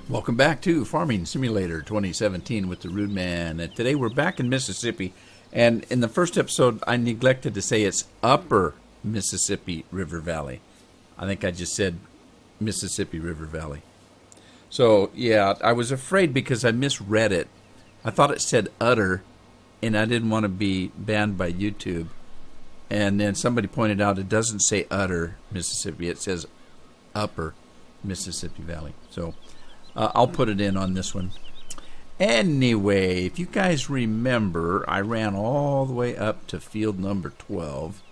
Welcome back to Farming Simulator 2017 with the Rude Man. And today we're back in Mississippi. And in the first episode, I neglected to say it's Upper Mississippi River Valley. I think I just said Mississippi River Valley. So, yeah, I was afraid because I misread it. I thought it said Utter, and I didn't want to be banned by YouTube. And then somebody pointed out it doesn't say Utter Mississippi. It says Upper Mississippi Valley. So I'll put it in on this one. Anyway, if you guys remember, I ran all the way up to field number 12.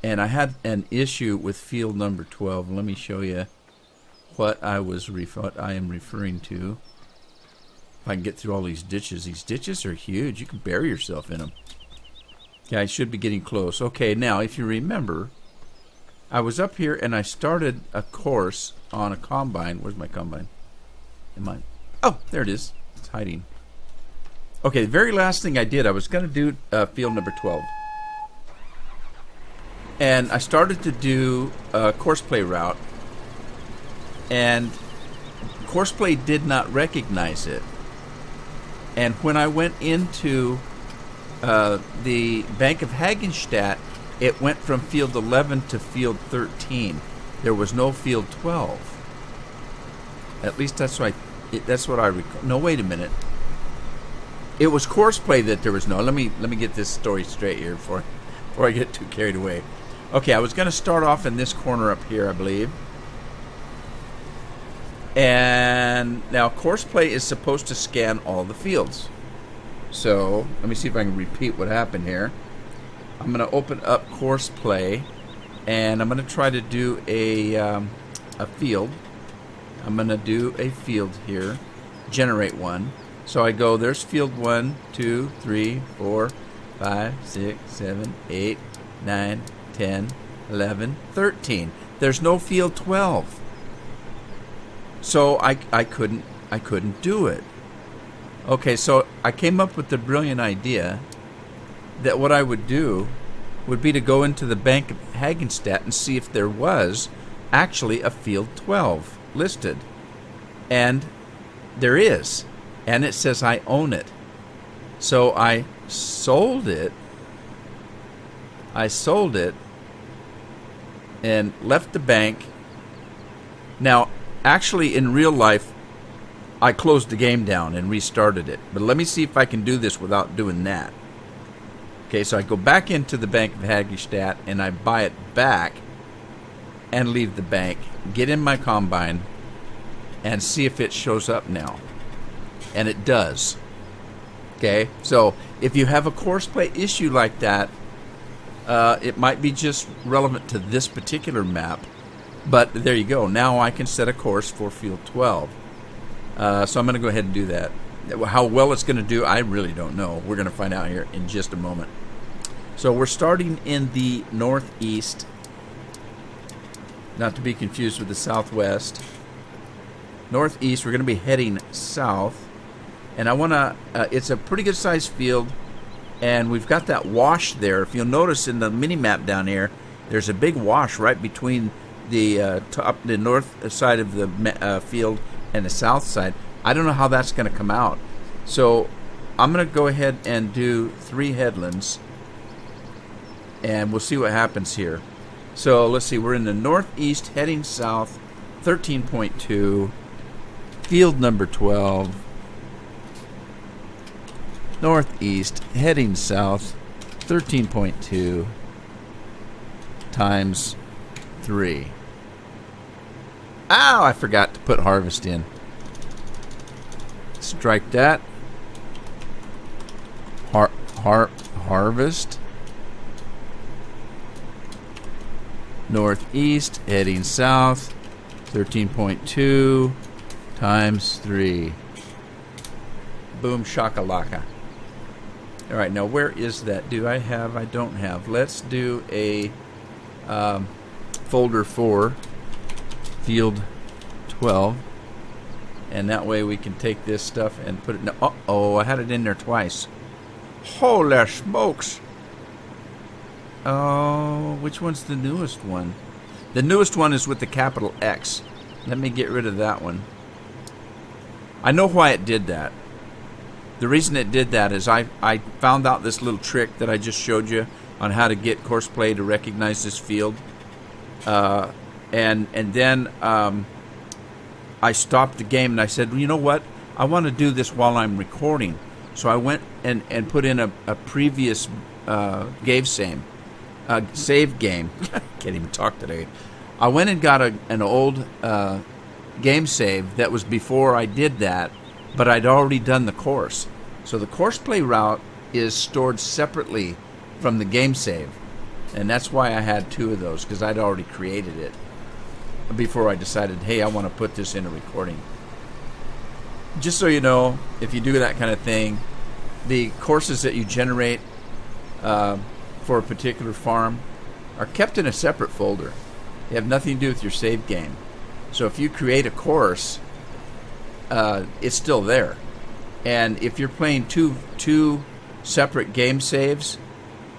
And I had an issue with field number 12. Let me show you what I am referring to. If I can get through all these ditches. These ditches are huge. You can bury yourself in them. Okay, I should be getting close. Okay, now, if you remember, I was up here and I started a course on a combine. Where's my combine? Oh, there it is. It's hiding. Okay, the very last thing I did, I was going to do field number 12. And I started to do a courseplay route. And courseplay did not recognize it. And when I went into the Bank of Hagenstadt, it went from field 11 to field 13. There was no field 12. At least that's what I recall. No, wait a minute. It was courseplay that there was no. Let me get this story straight here before I get too carried away. Okay, I was going to start off in this corner up here, I believe. And now courseplay is supposed to scan all the fields. So let me see if I can repeat what happened here. I'm going to open up courseplay, and I'm going to try to do a field. I'm going to do a field here, generate one. So I go, there's field 1, 2, 3, 4, 5, 6, 7, 8, 9, 10, 11, 13. There's no field 12. So I couldn't do it. Okay, so I came up with the brilliant idea that what I would do would be to go into the Bank of Hagenstadt and see if there was actually a field 12 listed. And there is. And it says I own it. So I sold it. And left the bank. Now, actually, in real life, I closed the game down and restarted it. But let me see if I can do this without doing that. Okay, so I go back into the Bank of Hagenstadt and I buy it back and leave the bank, get in my combine, and see if it shows up now. And it does. Okay, so if you have a courseplay issue like that, it might be just relevant to this particular map. But there you go. Now I can set a course for field 12. So I'm going to go ahead and do that. How well it's going to do, I really don't know. We're going to find out here in just a moment. So we're starting in the northeast, not to be confused with the southwest. Northeast, we're going to be heading south. And I want to, it's a pretty good sized field. And we've got that wash there. If you'll notice in the mini map down here, there's a big wash right between the north side of the field and the south side. I don't know how that's going to come out. So I'm going to go ahead and do 3 headlands. And we'll see what happens here. So let's see. We're in the northeast heading south. 13.2. Field number 12. Northeast heading south. 13.2 times 3. Ow, I forgot to put harvest in. Strike that. Harvest. Northeast, heading south. 13.2 times 3. Boom shakalaka. Alright, now where is that? Do I have? I don't have. Let's do a folder 4. Field 12, and that way we can take this stuff and put it in. Uh-oh, I had it in there twice. Holy smokes. Oh, which one's the newest one? The newest one is with the capital X. Let me get rid of that one. I know why it did that. The reason it did that is I found out this little trick that I just showed you on how to get Courseplay to recognize this field. And then I stopped the game and I said, well, you know what? I want to do this while I'm recording. So I went and put in a previous save game. Can't even talk today. I went and got an old game save that was before I did that, but I'd already done the course. So the Courseplay route is stored separately from the game save. And that's why I had 2 of those, because I'd already created it before I decided, hey, I want to put this in a recording. Just so you know, if you do that kind of thing, the courses that you generate for a particular farm are kept in a separate folder. They have nothing to do with your save game. So if you create a course, it's still there. And if you're playing two separate game saves,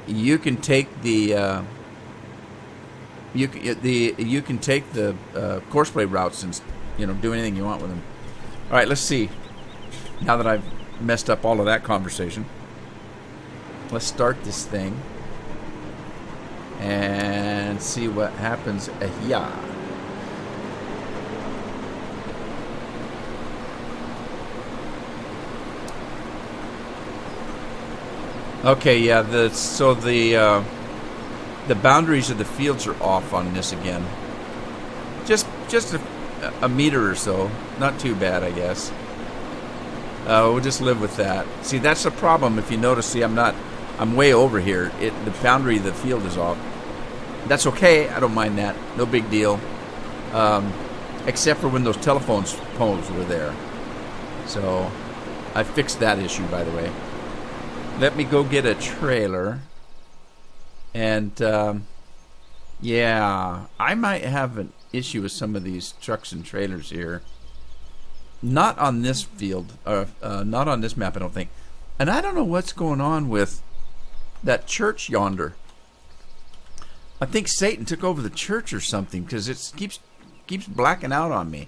you can take the you can take the Courseplay routes and do anything you want with them. All right, let's see. Now that I've messed up all of that conversation, let's start this thing and see what happens. Yeah. Okay, yeah. The boundaries of the fields are off on this again. Just a meter or so. Not too bad, I guess. We'll just live with that. See, that's the problem. If you notice, see, I'm way over here. The boundary of the field is off. That's okay. I don't mind that. No big deal. Except for when those telephone poles were there. So I fixed that issue, by the way. Let me go get a trailer. And, yeah, I might have an issue with some of these trucks and trailers here. Not on this field, not on this map, I don't think. And I don't know what's going on with that church yonder. I think Satan took over the church or something, because it keeps blacking out on me.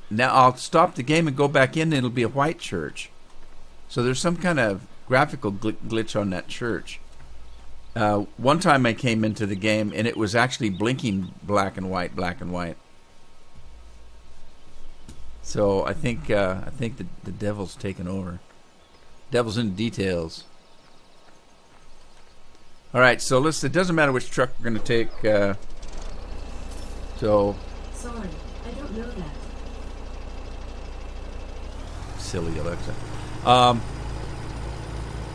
Now I'll stop the game and go back in, and it'll be a white church. So there's some kind of graphical glitch on that church. One time I came into the game, and it was actually blinking black and white, black and white. So I think the devil's taken over. Devil's in the details. All right, so listen. It doesn't matter which truck we're going to take. So. Sorry, I don't know that. Silly Alexa.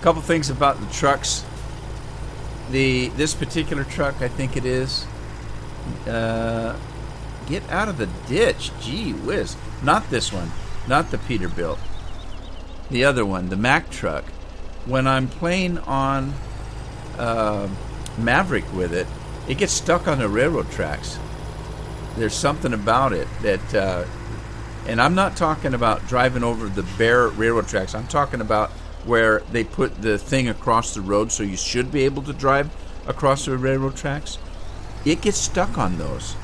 Couple things about the trucks. This particular truck, I think it is. Get out of the ditch. Gee whiz. Not this one. Not the Peterbilt. The other one, the Mack truck. When I'm playing on Maverick with it, it gets stuck on the railroad tracks. There's something about it that... and I'm not talking about driving over the bare railroad tracks. I'm talking about where they put the thing across the road so you should be able to drive across the railroad tracks. It gets stuck on those.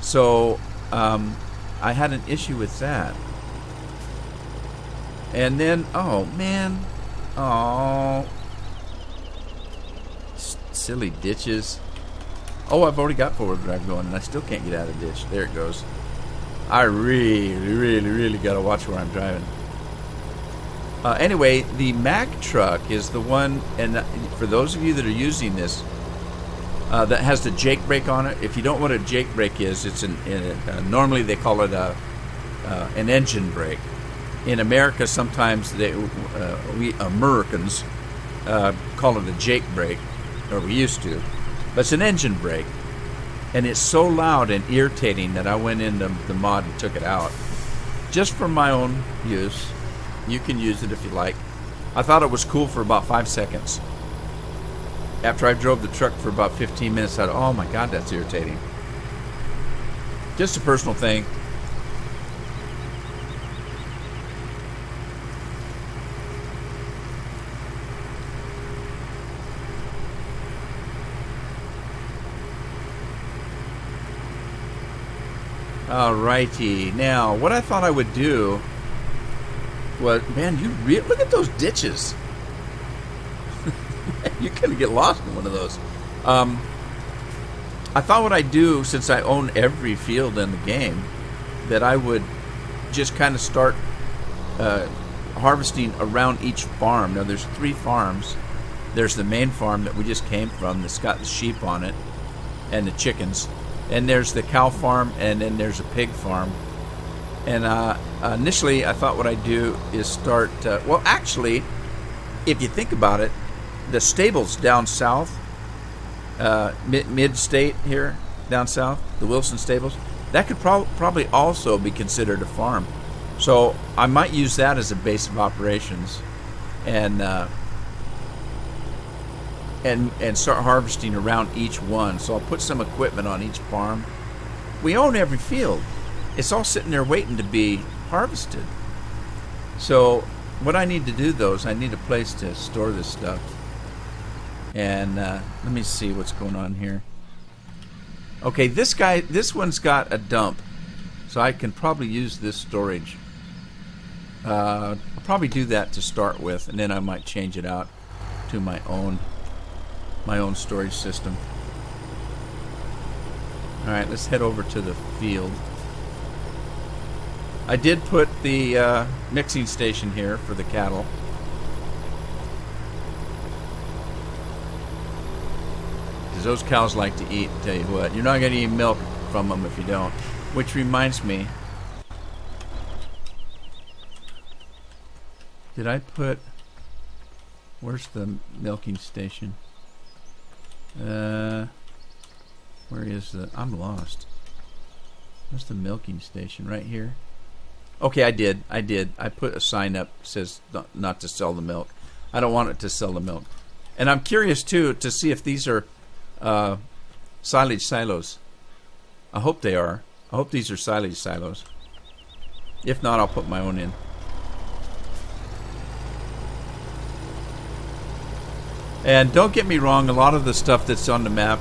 So I had an issue with that. And then, oh man, silly ditches. Oh, I've already got forward drive going and I still can't get out of the ditch. There it goes. I really got to watch where I'm driving. Anyway, the Mack truck is the one, and for those of you that are using this, that has the jake brake on it. If you don't know what a jake brake is, it's normally they call it an engine brake. In America, sometimes we Americans call it a jake brake, or we used to, but it's an engine brake. And it's so loud and irritating that I went into the mod and took it out. Just for my own use. You can use it if you like. I thought it was cool for about 5 seconds. After I drove the truck for about 15 minutes, I thought, oh my God, that's irritating. Just a personal thing. Alrighty. Now, what I thought I would do was, man, look at those ditches. You're going to get lost in one of those. I thought what I'd do, since I own every field in the game, that I would just kind of start harvesting around each farm. Now, there's 3 farms. There's the main farm that we just came from that's got the sheep on it and the chickens. And there's the cow farm, and then there's a pig farm. And initially, I thought what I'd do is start... well, actually, if you think about it, the stables down south, mid-state here, down south, the Wilson stables, that could probably also be considered a farm. So I might use that as a base of operations, and start harvesting around each one. So I'll put some equipment on each farm. We own every field. It's all sitting there waiting to be harvested. So what I need to do, though, is I need a place to store this stuff. And let me see what's going on here. Okay, this one's got a dump, so I can probably use this storage. I'll probably do that to start with, and then I might change it out to my own storage system. Alright, let's head over to the field. I did put the mixing station here for the cattle. Because those cows like to eat, tell you what. You're not going to eat milk from them if you don't. Which reminds me, did I put... Where's the milking station? Where is the... I'm lost. Where's the milking station? Right here? Okay, I did. I put a sign up that says not to sell the milk. I don't want it to sell the milk. And I'm curious, too, to see if these are silage silos. I hope they are. I hope these are silage silos. If not, I'll put my own in. And don't get me wrong, a lot of the stuff that's on the map,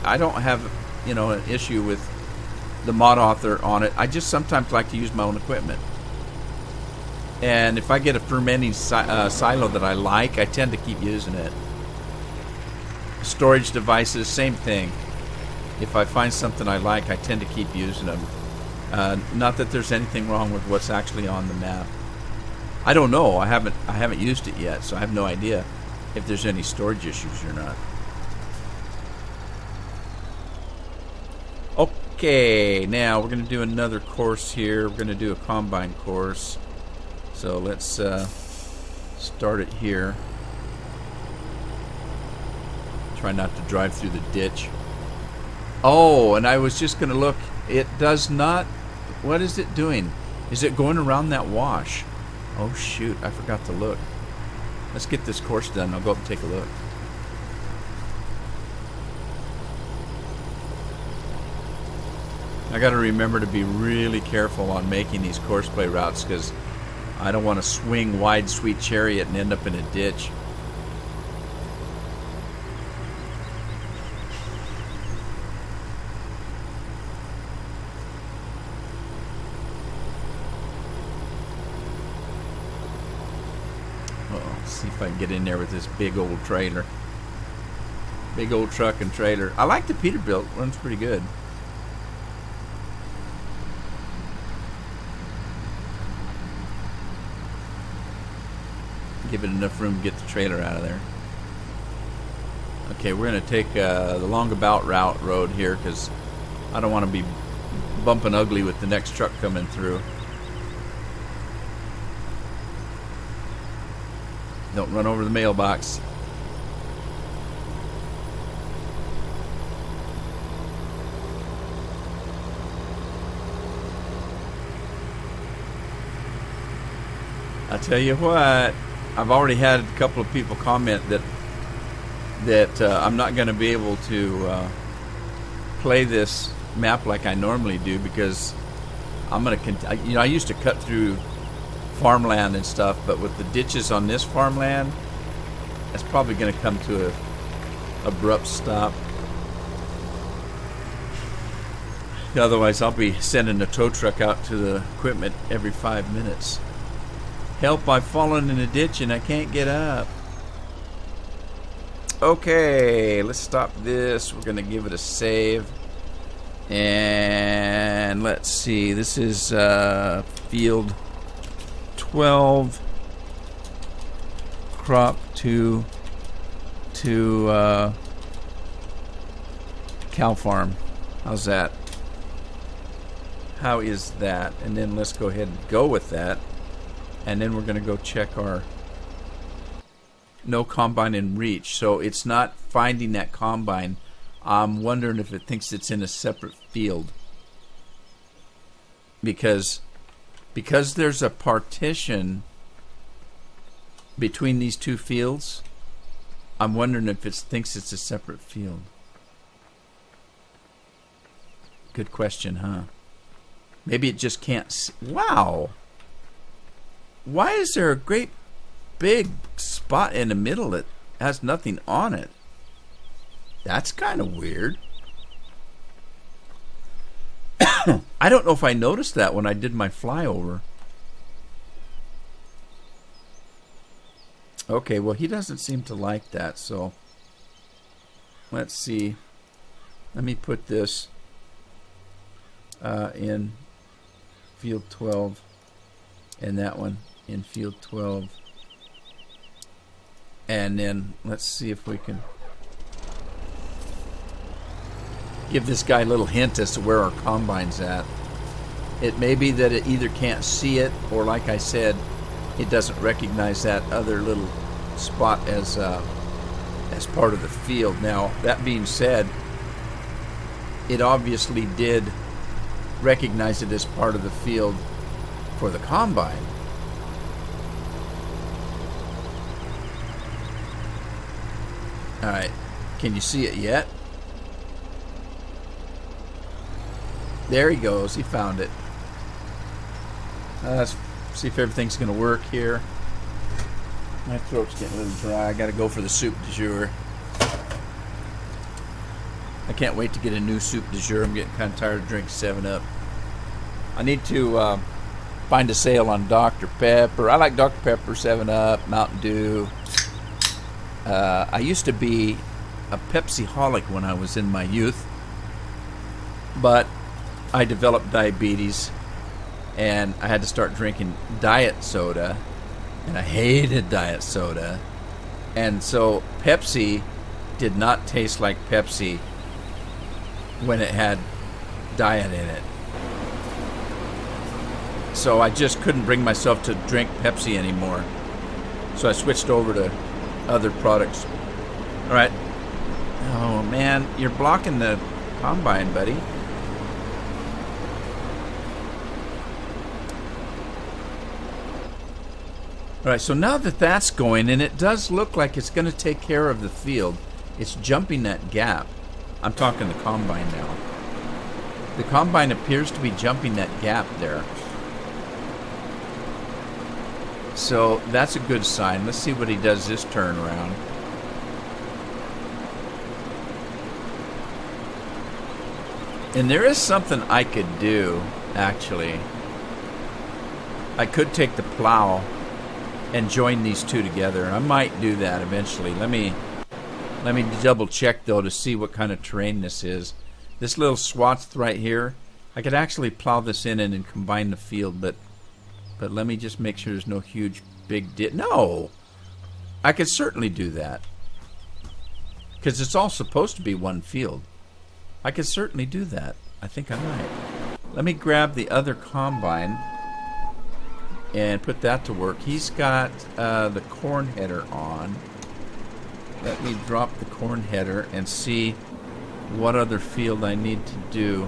I don't have, an issue with the mod author on it. I just sometimes like to use my own equipment. And if I get a fermenting silo that I like, I tend to keep using it. Storage devices, same thing. If I find something I like, I tend to keep using them. Not that there's anything wrong with what's actually on the map. I don't know. I haven't used it yet, so I have no idea if there's any storage issues or not. Okay, now we're going to do another course here. We're going to do a combine course. So let's start it here. Try not to drive through the ditch. Oh, and I was just going to look. It does not... What is it doing? Is it going around that wash? Oh, shoot. I forgot to look. Let's get this course done. I'll go up and take a look. I got to remember to be really careful on making these course play routes, because I don't want to swing wide sweet chariot and end up in a ditch. See if I can get in there with this big old trailer. Big old truck and trailer. I like the Peterbilt. Runs pretty good. Give it enough room to get the trailer out of there. Okay, we're going to take the Longabout road here, because I don't want to be bumping ugly with the next truck coming through. Don't run over the mailbox. I tell you what, I've already had a couple of people comment that I'm not going to be able to play this map like I normally do, because I'm going to, I used to cut through farmland and stuff, but with the ditches on this farmland, that's probably going to come to a abrupt stop. Otherwise, I'll be sending a tow truck out to the equipment every 5 minutes. Help, I've fallen in a ditch and I can't get up. Okay, let's stop this. We're going to give it a save. And let's see. This is field 12. Crop to cow farm. How's that? How is that? And then let's go ahead and go with that. And then we're going to go check our no combine in reach. So it's not finding that combine. I'm wondering if it thinks it's in a separate field. Because there's a partition between these two fields, I'm wondering if it thinks it's a separate field. Good question, huh? Maybe it just can't see. Wow! Why is there a great big spot in the middle that has nothing on it? That's kind of weird. I don't know if I noticed that when I did my flyover. Okay, well, he doesn't seem to like that, so let's see. Let me put this in field 12 and that one in field 12. And then let's see if we can give this guy a little hint as to where our combine's at. It may be that it either can't see it, or like I said, it doesn't recognize that other little spot as part of the field. Now, that being said, it obviously did recognize it as part of the field for the combine. Alright, can you see it yet? There he goes, he found it. Let's see if everything's going to work here. My throat's getting a little dry. I got to go for the soup du jour. I can't wait to get a new soup du jour. I'm getting kind of tired of drinking 7-Up. I need to find a sale on Dr. Pepper. I like Dr. Pepper, 7-Up, Mountain Dew. I used to be a Pepsi-holic when I was in my youth, but I developed diabetes and I had to start drinking diet soda, and I hated diet soda, and so Pepsi did not taste like Pepsi when it had diet in it. So I just couldn't bring myself to drink Pepsi anymore, so I switched over to other products. All right. Oh man, you're blocking the combine, buddy. Alright, so now that that's going, and it does look like it's going to take care of the field, it's jumping that gap. I'm talking the combine now. The combine appears to be jumping that gap there. So that's a good sign. Let's see what he does this turn around. And there is something I could do, actually. I could take the plow and join these two together. I might do that eventually. Let me double check though to see what kind of terrain this is. This little swath right here, I could actually plow this in and then combine the field, but let me just make sure there's no huge big ditch. No! I could certainly do that. Because it's all supposed to be one field. I could certainly do that. I think I might. Let me grab the other combine and put that to work. He's got the corn header on. Let me drop the corn header and see what other field I need to do.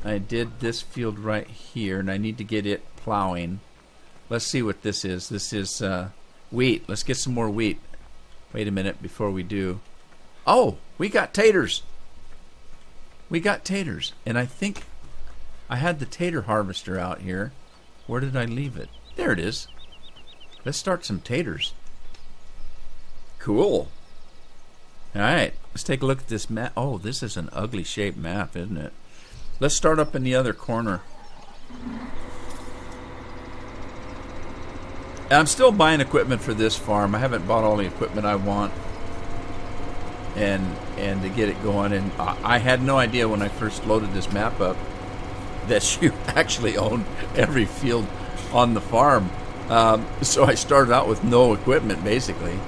I did this field right here, and I need to get it plowing. Let's see what this is. This is wheat. Let's get some more wheat. Wait a minute before we do. Oh, we got taters. We got taters. And I think I had the tater harvester out here. Where did I leave it? There it is. Let's start some taters. Cool. Alright, let's take a look at this map. Oh, this is an ugly shaped map, isn't it? Let's start up in the other corner. I'm still buying equipment for this farm. I haven't bought all the equipment I want, and to get it going. And I had no idea when I first loaded this map up that you actually own every field on the farm. So I started out with no equipment, basically.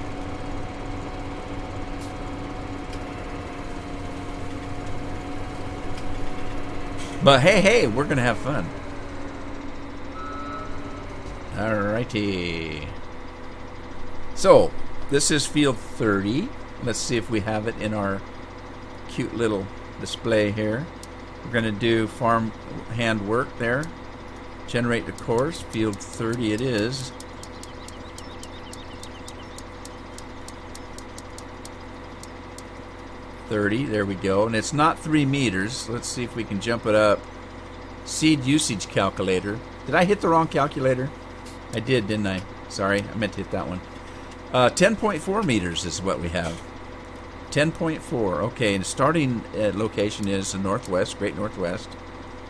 But hey, we're going to have fun. Alrighty. So, this is field 30. Let's see if we have it in our cute little display here. We're going to do farm hand work there. Generate the course. Field 30 it is. There we go. And it's not 3 meters. Let's see if we can jump it up. Seed usage calculator. Did I hit the wrong calculator? I did, didn't I? Sorry, I meant to hit that one. 10.4 meters is what we have. 10.4. Okay, and starting location is the northwest, Great Northwest.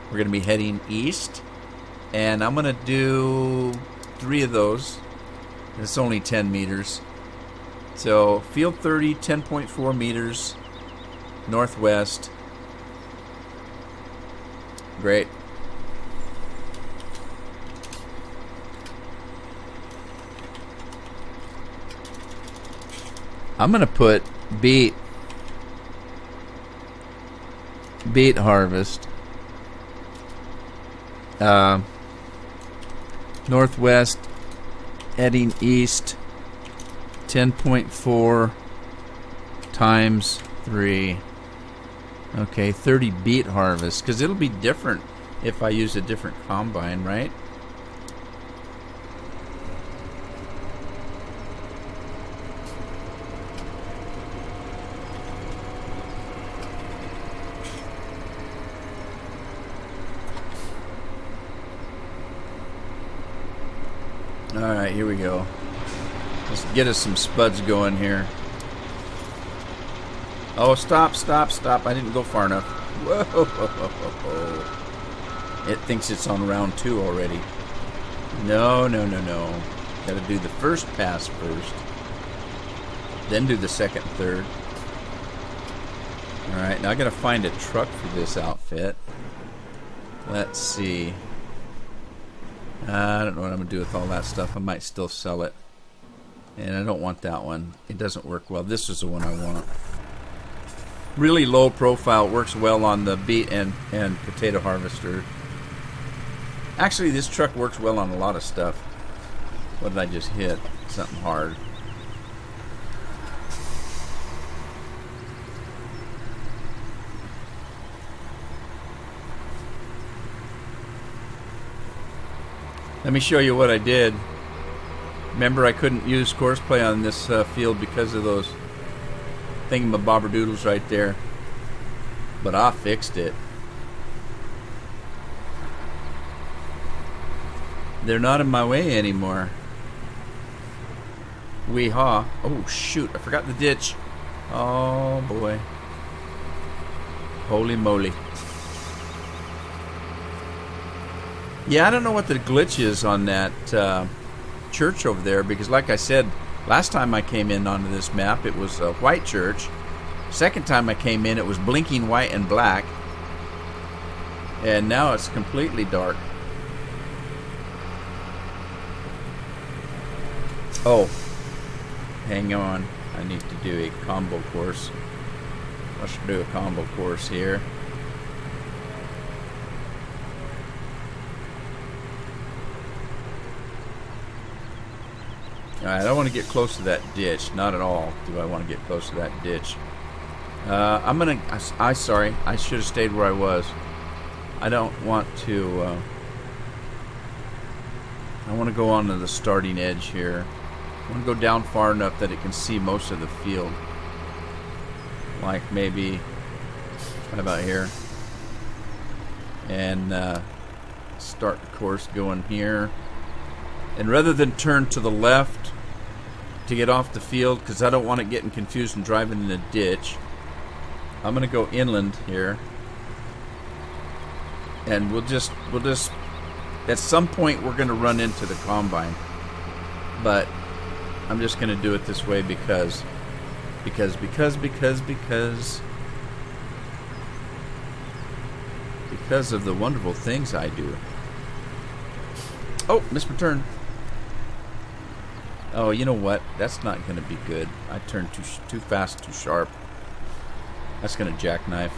We're going to be heading east. And I'm going to do 3 of those. It's only 10 meters. So, field 30, 10.4 meters. Northwest. Great. I'm gonna put beet harvest northwest heading east 10.4 times 3. Okay, 30 beet harvest, because it'll be different if I use a different combine, right? Alright, here we go. Let's get us some spuds going here. Oh, stop. I didn't go far enough. Whoa. It thinks it's on round 2 already. No. Gotta do the first pass first. Then do the second and third. Alright, now I gotta find a truck for this outfit. Let's see. I don't know what I'm gonna do with all that stuff. I might still sell it. And I don't want that one. It doesn't work well. This is the one I want. Really low profile. Works well on the beet and potato harvester. Actually, this truck works well on a lot of stuff. What did I just hit? Something hard. Let me show you what I did. Remember, I couldn't use course play on this field because of those thingamabobberdoodles right there. But I fixed it. They're not in my way anymore. Wee-haw. Oh, shoot. I forgot the ditch. Oh, boy. Holy moly. Yeah, I don't know what the glitch is on that church over there, because like I said, last time I came in onto this map, it was a white church. Second time I came in, it was blinking white and black. And now it's completely dark. Oh, hang on. I need to do a combo course. Let's do a combo course here. Alright, I don't want to get close to that ditch. Not at all do I want to get close to that ditch. Sorry, I should have stayed where I was. I don't want to, I want to go on to the starting edge here. I want to go down far enough that it can see most of the field. Like maybe, what about here? And start the course going here. And rather than turn to the left to get off the field, because I don't want it getting confused and driving in a ditch, I'm going to go inland here. and we'll just at some point we're going to run into the combine, but I'm just going to do it this way because of the wonderful things I do. Oh, missed my turn. Oh, you know what? That's not going to be good. I turned too fast, too sharp. That's going to jackknife.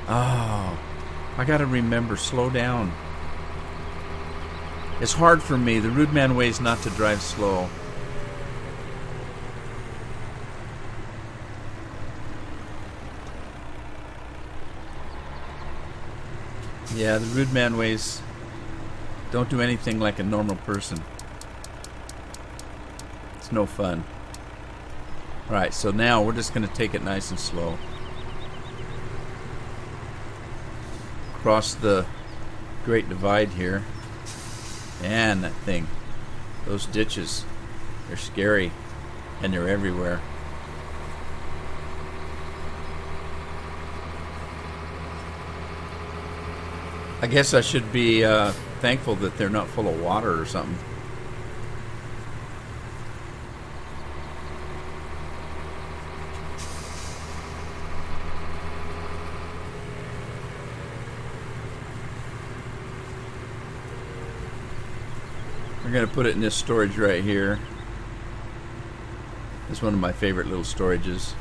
Oh, I got to remember, slow down. It's hard for me. The rude man ways not to drive slow. Yeah, the rude man ways don't do anything like a normal person. It's no fun. Alright, so now we're just going to take it nice and slow. Cross the Great Divide here. And that thing. Those ditches. They're scary. And they're everywhere. I guess I should be thankful that they're not full of water or something. We're going to put it in this storage right here. It's one of my favorite little storages.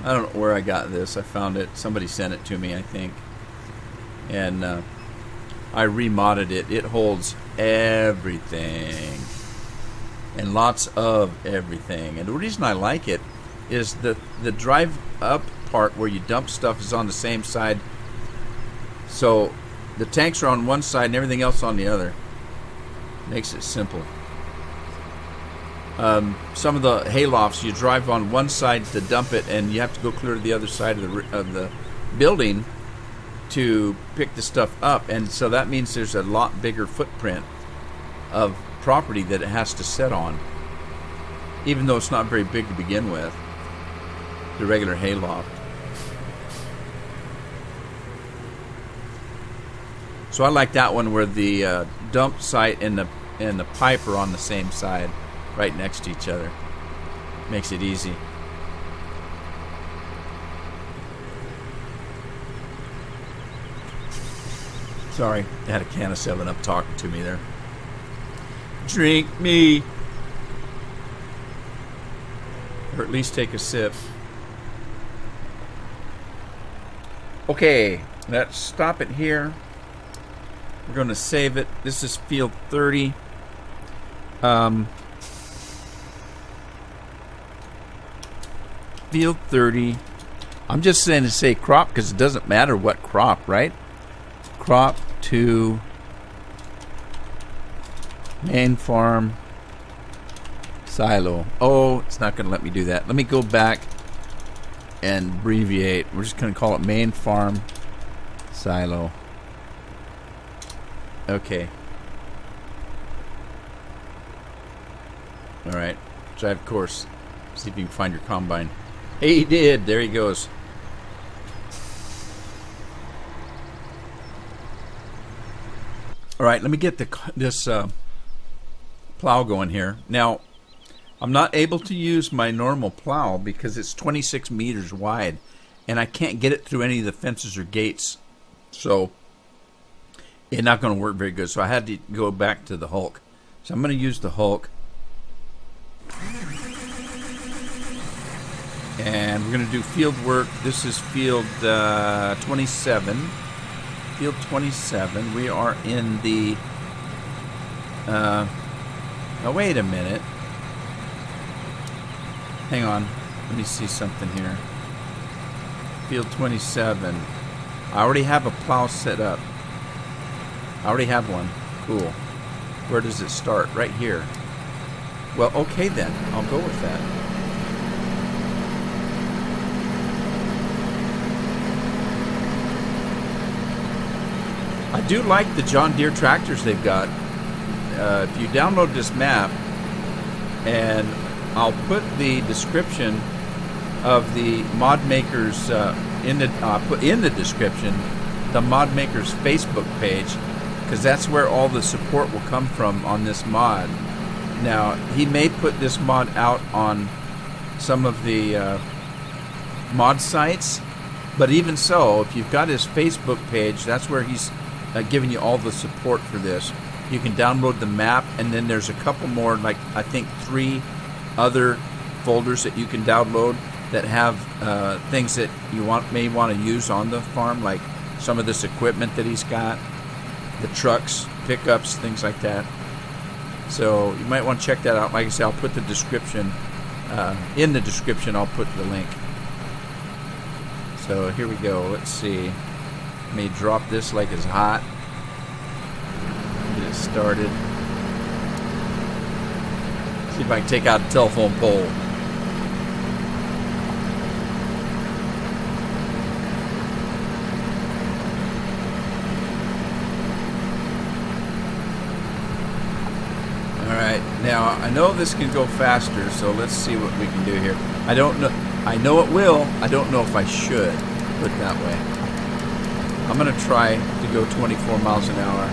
I don't know where I got this. I found it. Somebody sent it to me, I think. And I remodded it. It holds everything. And lots of everything. And the reason I like it is the drive up part where you dump stuff is on the same side. So the tanks are on one side and everything else on the other. Makes it simple. Some of the haylofts, you drive on one side to dump it, and you have to go clear to the other side of the building to pick the stuff up, and so that means there's a lot bigger footprint of property that it has to set on, even though it's not very big to begin with, the regular hayloft. So I like that one where the dump site and the pipe are on the same side, right next to each other. Makes it easy. Sorry, I had a can of 7-Up talking to me there. Drink me. Or at least take a sip. Okay, let's stop it here. We're going to save it. This is field 30. Field 30. I'm just saying to say crop because it doesn't matter what crop, right? Crop to main farm silo. Oh, it's not going to let me do that. Let me go back and abbreviate. We're just going to call it main farm silo. Okay. Alright. Drive course. See if you can find your combine. Hey, he did. There he goes. Alright, let me get this plow going here. Now, I'm not able to use my normal plow because it's 26 meters wide, and I can't get it through any of the fences or gates. So, it's not going to work very good. So I had to go back to the Hulk. So I'm going to use the Hulk. And we're going to do field work. This is field 27. Field 27. We are in the... now wait a minute. Hang on. Let me see something here. Field 27. I already have a plow set up. I already have one. Cool. Where does it start? Right here. Well, okay then. I'll go with that. I do like the John Deere tractors they've got. If you download this map, and I'll put the description of the mod makers put in the description the Mod Maker's Facebook page, because that's where all the support will come from on this mod. Now, he may put this mod out on some of the mod sites, but even so, if you've got his Facebook page, that's where he's giving you all the support for this. You can download the map, and then there's a couple more, like I think 3 other folders that you can download that have things that you may want to use on the farm, like some of this equipment that he's got, the trucks, pickups, things like that. So you might want to check that out. Like I said, I'll put the description in the description. I'll put the link. So here we go. Let's see. Let me drop this like it's hot. Get it started. See if I can take out a telephone pole. Alright, now I know this can go faster, so let's see what we can do here. I don't know. I know it will. I don't know if I should. Put it that way. I'm going to try to go 24 miles an hour.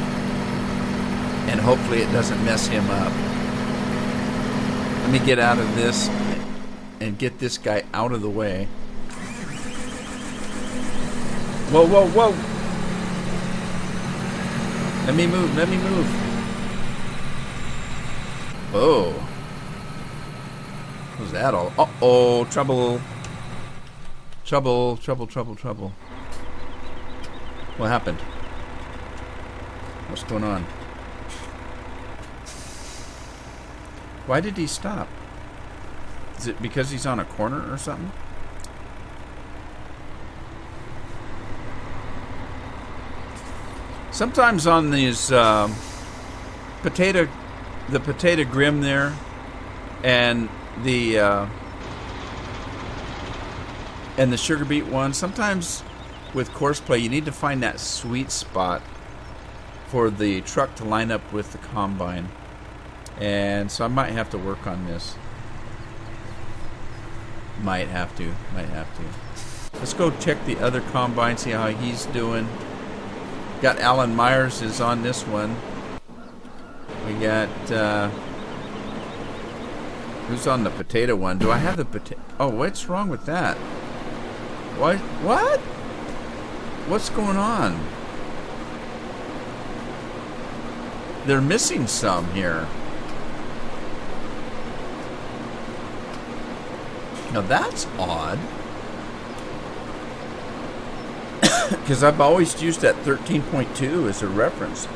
And hopefully it doesn't mess him up. Let me get out of this and get this guy out of the way. Whoa, whoa, whoa! Let me move, let me move. Whoa. What was that all? Uh-oh, trouble. Trouble, trouble, trouble, trouble. What happened? What's going on? Why did he stop? Is it because he's on a corner or something? Sometimes on these potato grim there, and the sugar beet one, sometimes with Courseplay you need to find that sweet spot for the truck to line up with the combine. And so I might have to work on this. Might have to. Let's go check the other combine, see how he's doing. Got Alan Myers is on this one. We got, who's on the potato one? Do I have the potato? Oh, what's wrong with that? What? What's going on? They're missing some here. Now that's odd. Because I've always used that 13.2 as a reference.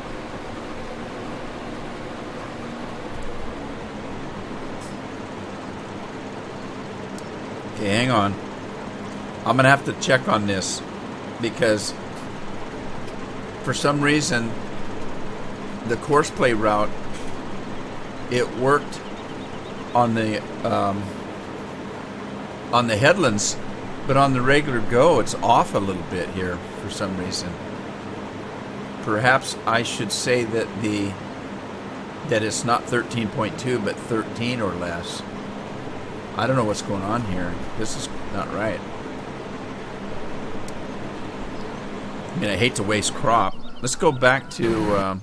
Okay, hang on. I'm going to have to check on this. Because for some reason, the Courseplay route, it worked on the headlands, but on the regular go, it's off a little bit here for some reason. Perhaps I should say that it's not 13.2, but 13 or less. I don't know what's going on here. This is not right. I mean, I hate to waste crop. Let's go back to...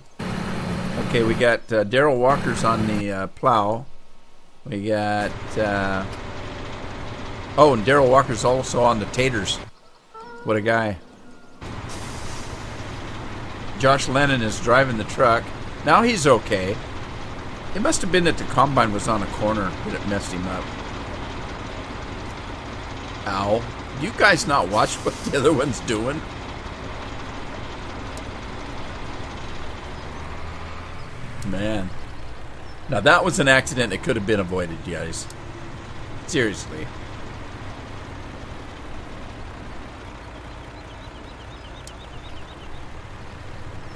okay, we got Daryl Walker's on the plow. We got... oh, and Daryl Walker's also on the taters. What a guy. Josh Lennon is driving the truck. Now he's okay. It must have been that the combine was on a corner that it messed him up. Ow. Do you guys not watch what the other one's doing? Man. Now that was an accident that could have been avoided, guys. Seriously.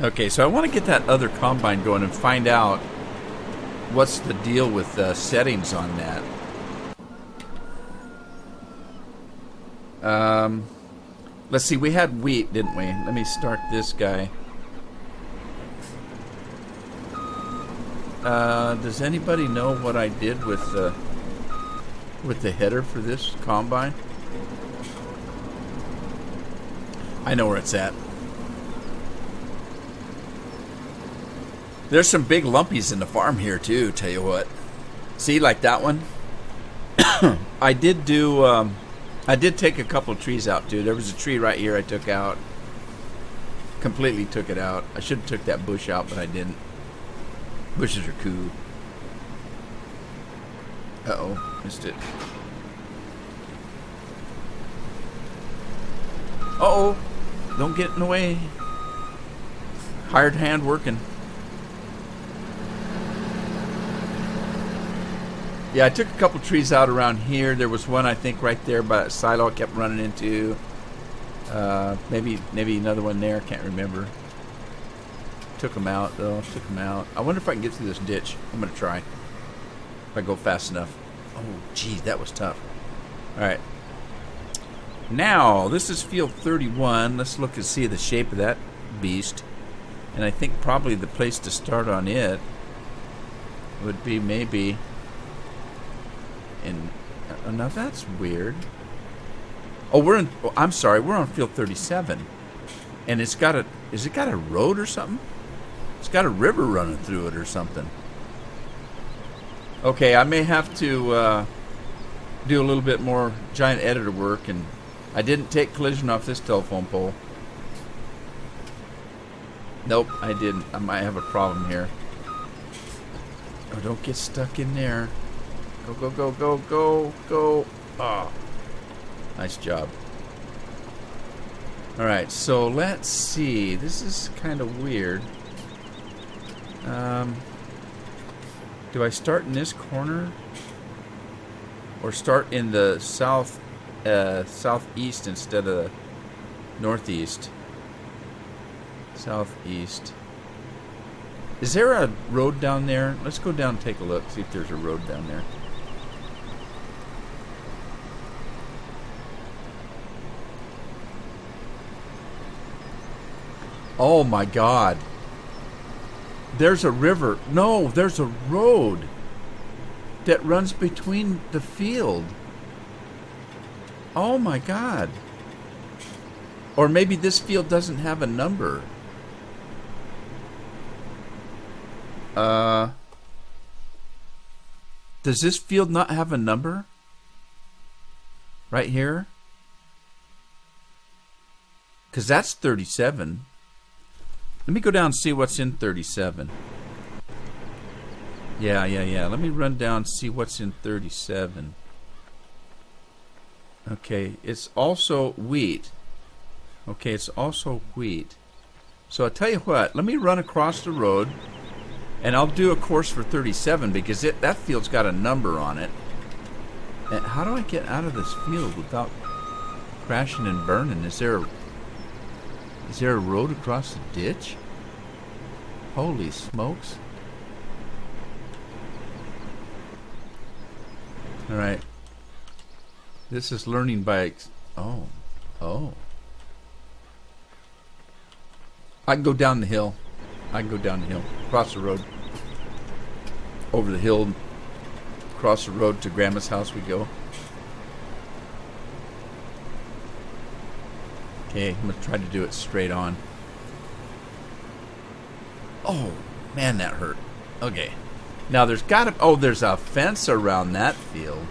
Okay, so I want to get that other combine going and find out what's the deal with settings on that. Let's see, we had wheat, didn't we? Let me start this guy. Does anybody know what I did with the header for this combine? I know where it's at. There's some big lumpies in the farm here too, tell you what. See, like that one? I did take a couple of trees out too. There was a tree right here I took out. Completely took it out. I should have took that bush out, but I didn't. Bushes are cool. Uh-oh, missed it. Uh-oh, don't get in the way. Hired hand working. Yeah, I took a couple trees out around here. There was one, I think, right there by that silo I kept running into. Maybe another one there. Can't remember. Took them out, though. Took them out. I wonder if I can get through this ditch. I'm going to try. If I go fast enough. Oh, geez, that was tough. All right. Now, this is field 31. Let's look and see the shape of that beast. And I think probably the place to start on it would be maybe in... now, that's weird. Oh, I'm sorry. We're on field 37. And it's got a... Is it got a road or something? It's got a river running through it or something. Okay, I may have to do a little bit more giant editor work, and I didn't take collision off this telephone pole. Nope, I didn't. I might have a problem here. Oh, don't get stuck in there. Go, go, go, go, go, go. Oh, nice job. Alright, so let's see. This is kind of weird. Do I start in this corner? Or start in the southeast instead of northeast? Southeast. Is there a road down there? Let's go down and take a look, see if there's a road down there. Oh my God. There's a river. No, there's a road that runs between the field. Oh my God. Or maybe this field doesn't have a number. Does this field not have a number? Right here? Because that's 37. Let me go down and see what's in 37. Yeah. Let me run down and see what's in 37. Okay, it's also wheat. Okay, it's also wheat. So I'll tell you what, let me run across the road, and I'll do a course for 37 because that field's got a number on it. And how do I get out of this field without crashing and burning? Is there a road across the ditch? Holy smokes. Alright. This is learning by... Oh. I can go down the hill. Across the road. Over the hill. Across the road to Grandma's house we go. Okay, I'm going to try to do it straight on. Oh, man, that hurt. Okay. Now there's got to... Oh, there's a fence around that field.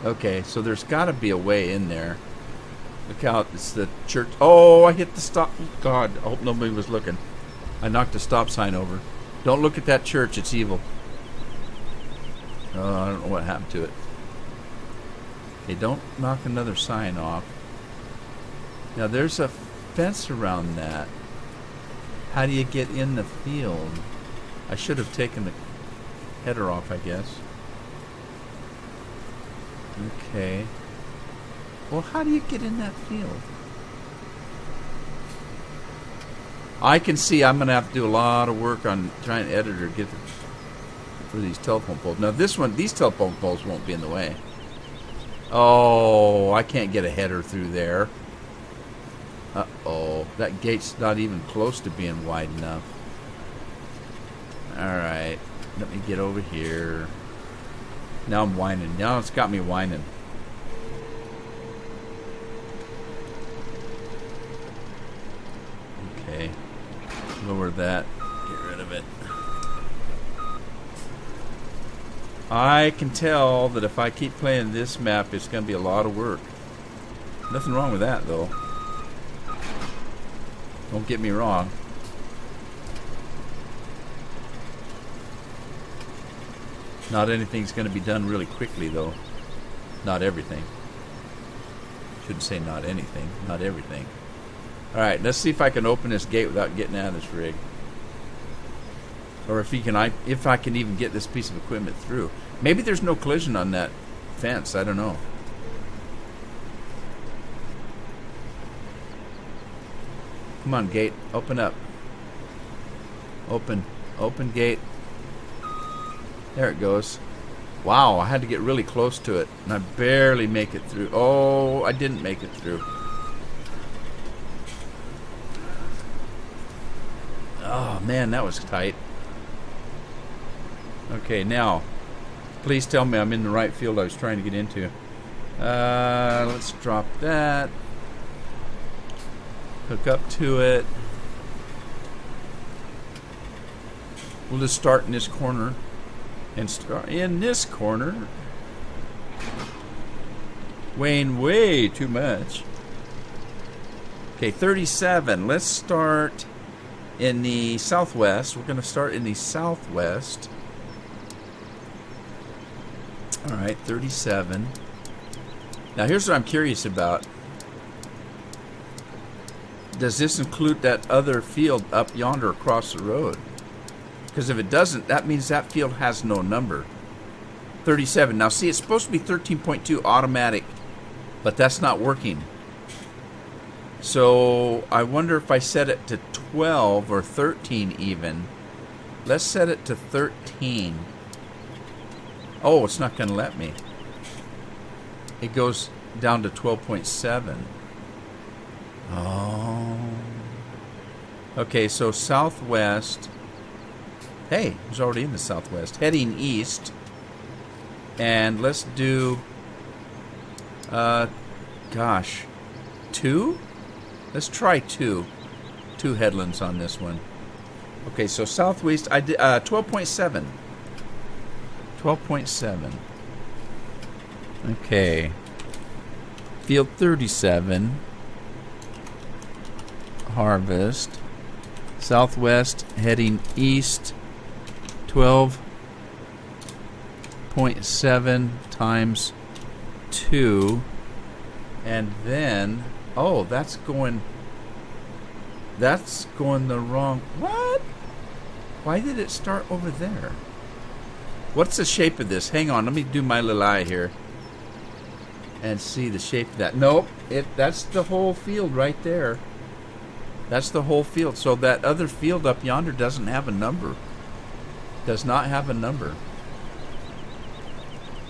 Okay, so there's got to be a way in there. Look out, it's the church. Oh, I hit the stop. God, I hope nobody was looking. I knocked the stop sign over. Don't look at that church, it's evil. Oh, I don't know what happened to it. Okay, don't knock another sign off. Now there's a fence around that. How do you get in the field? I should have taken the header off, I guess. Okay. Well, how do you get in that field? I can see I'm going to have to do a lot of work on trying to editor get for these telephone poles. Now these telephone poles won't be in the way. Oh, I can't get a header through there. Uh-oh, that gate's not even close to being wide enough. Alright, let me get over here. Now I'm whining. Now it's got me whining. Okay. Lower that. Get rid of it. I can tell that if I keep playing this map, it's going to be a lot of work. Nothing wrong with that, though. Don't get me wrong. Not anything's going to be done really quickly, though. Not everything. Shouldn't say not anything. Not everything. Alright, let's see if I can open this gate without getting out of this rig. Or if I can even get this piece of equipment through. Maybe there's no collision on that fence. I don't know. Come on, gate. Open up. Open. Open gate. There it goes. Wow, I had to get really close to it. And I barely make it through. Oh, I didn't make it through. Oh, man, that was tight. Okay, now, please tell me I'm in the right field I was trying to get into. Let's drop that. Hook up to it. We'll just start in this corner. And start in this corner. Weighing way too much. Okay, 37. Let's start in the southwest. We're going to start in the southwest. Alright, 37. Now here's what I'm curious about. Does this include that other field up yonder across the road? Because if it doesn't, that means that field has no number. 37. Now see, it's supposed to be 13.2 automatic, but that's not working. So I wonder if I set it to 12 or 13 even. Let's set it to 13. Oh, it's not going to let me. It goes down to 12.7. Oh. Okay, so southwest. Hey, it's already in the southwest. Heading east. And let's do, gosh, 2? Let's try 2. 2 headlands on this one. Okay, so southwest, I did 12.7. 12.7. Okay. Field 37. Harvest. Southwest, heading east. 12.7 times 2. And then, oh, that's going the wrong, what? Why did it start over there? What's the shape of this? Hang on, let me do my little eye here and see the shape of that. Nope, that's the whole field right there. That's the whole field. So that other field up yonder doesn't have a number. Does not have a number.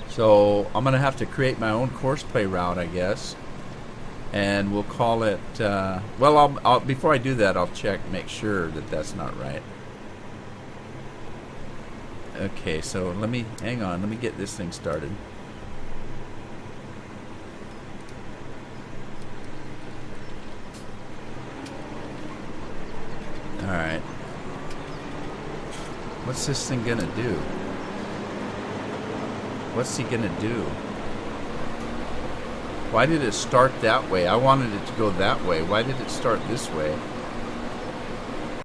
So I'm going to have to create my own course play route, I guess. And we'll call it, well, I'll before I do that, I'll check, make sure that that's not right. Okay, so hang on, let me get this thing started. Alright. What's this thing gonna do? What's he gonna do? Why did it start that way? I wanted it to go that way. Why did it start this way?